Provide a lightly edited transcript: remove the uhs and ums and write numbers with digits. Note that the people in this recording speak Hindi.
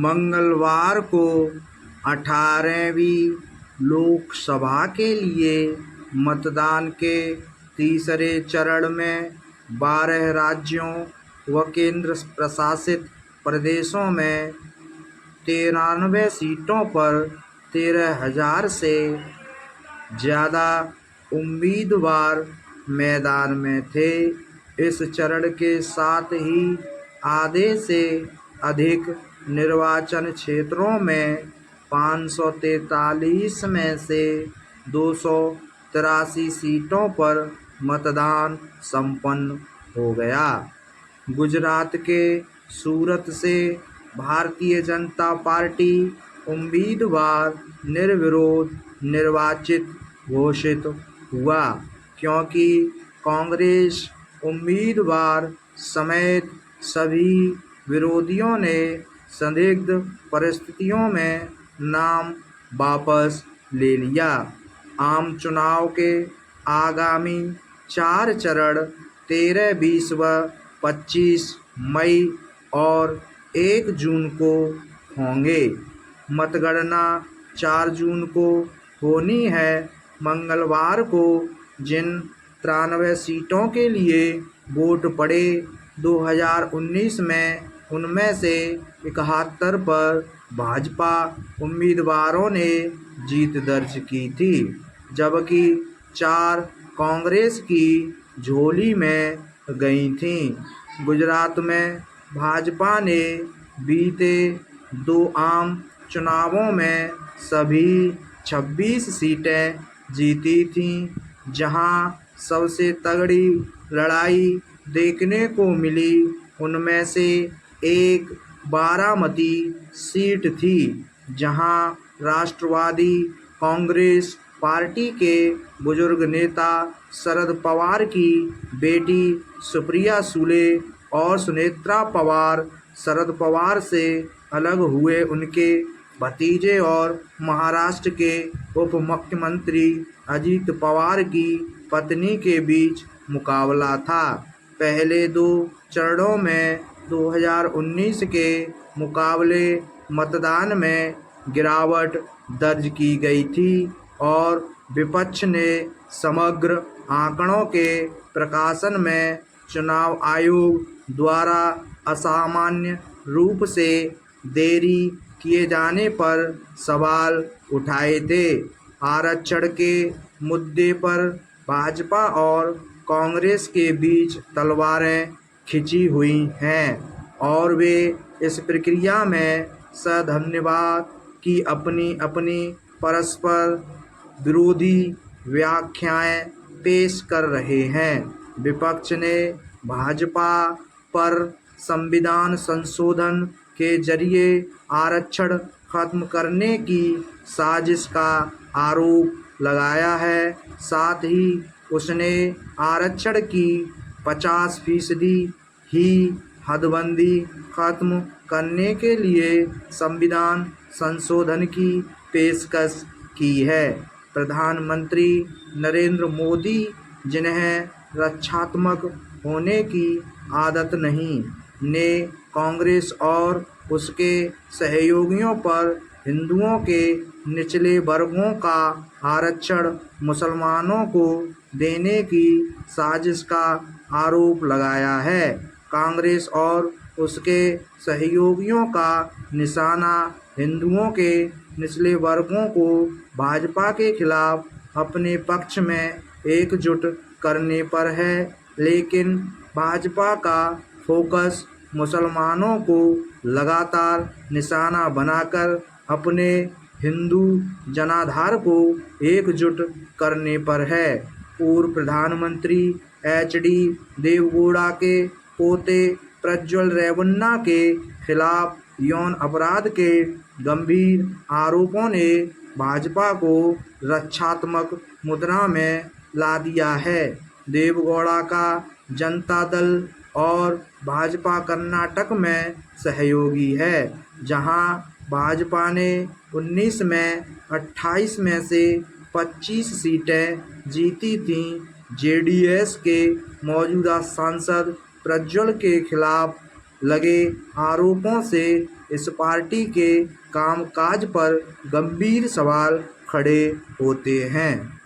मंगलवार को 18वीं लोकसभा के लिए मतदान के तीसरे चरण में 12 राज्यों व केंद्र प्रशासित प्रदेशों में 93 सीटों पर 13,000 से ज़्यादा उम्मीदवार मैदान में थे। इस चरण के साथ ही आधे से अधिक निर्वाचन क्षेत्रों में 543 में से 283 सीटों पर मतदान संपन्न हो गया। गुजरात के सूरत से भारतीय जनता पार्टी उम्मीदवार निर्विरोध निर्वाचित घोषित हुआ, क्योंकि कांग्रेस उम्मीदवार समेत सभी विरोधियों ने संदिग्ध परिस्थितियों में नाम वापस ले लिया। आम चुनाव के आगामी 4 चरण 13, 20 व 25 मई और 1 जून को होंगे। मतगणना 4 जून को होनी है। मंगलवार को जिन 93 सीटों के लिए वोट पड़े 2019 में, उनमें से 71 पर भाजपा उम्मीदवारों ने जीत दर्ज की थी, जबकि 4 कांग्रेस की झोली में गई थीं। गुजरात में भाजपा ने बीते 2 आम चुनावों में सभी 26 सीटें जीती थीं, जहां सबसे तगड़ी लड़ाई देखने को मिली। उनमें से एक बारामती सीट थी, जहां राष्ट्रवादी कांग्रेस पार्टी के बुजुर्ग नेता शरद पवार की बेटी सुप्रिया सुले और सुनेत्रा पवार शरद पवार से अलग हुए उनके भतीजे और महाराष्ट्र के उप मुख्यमंत्री अजित पवार की पत्नी के बीच मुकाबला था। पहले 2 चरणों में 2019 के मुकाबले मतदान में गिरावट दर्ज की गई थी और विपक्ष ने समग्र आंकड़ों के प्रकाशन में चुनाव आयोग द्वारा असामान्य रूप से देरी किए जाने पर सवाल उठाए थे। आरक्षण के मुद्दे पर भाजपा और कांग्रेस के बीच तलवारें खिंची हुई हैं और वे इस प्रक्रिया में सधन्यवाद की अपनी अपनी परस्पर विरोधी व्याख्याएं पेश कर रहे हैं। विपक्ष ने भाजपा पर संविधान संशोधन के जरिए आरक्षण खत्म करने की साजिश का आरोप लगाया है। साथ ही उसने आरक्षण की 50% ही हदबंदी खत्म करने के लिए संविधान संशोधन की पेशकश की है। प्रधानमंत्री नरेंद्र मोदी, जिन्हें रक्षात्मक होने की आदत नहीं, ने कांग्रेस और उसके सहयोगियों पर हिंदुओं के निचले वर्गों का आरक्षण मुसलमानों को देने की साजिश का आरोप लगाया है। कांग्रेस और उसके सहयोगियों का निशाना हिंदुओं के निचले वर्गों को भाजपा के खिलाफ अपने पक्ष में एकजुट करने पर है, लेकिन भाजपा का फोकस मुसलमानों को लगातार निशाना बनाकर अपने हिंदू जनाधार को एकजुट करने पर है। पूर्व प्रधानमंत्री एच.डी. देवगौड़ा के पोते प्रज्वल रेवन्ना के खिलाफ यौन अपराध के गंभीर आरोपों ने भाजपा को रक्षात्मक मुद्रा में ला दिया है। देवगौड़ा का जनता दल और भाजपा कर्नाटक में सहयोगी है, जहां भाजपा ने 19 में 28 में से 25 सीटें जीती थीं। जेडीएस के मौजूदा सांसद प्रज्वल के खिलाफ लगे आरोपों से इस पार्टी के कामकाज पर गंभीर सवाल खड़े होते हैं।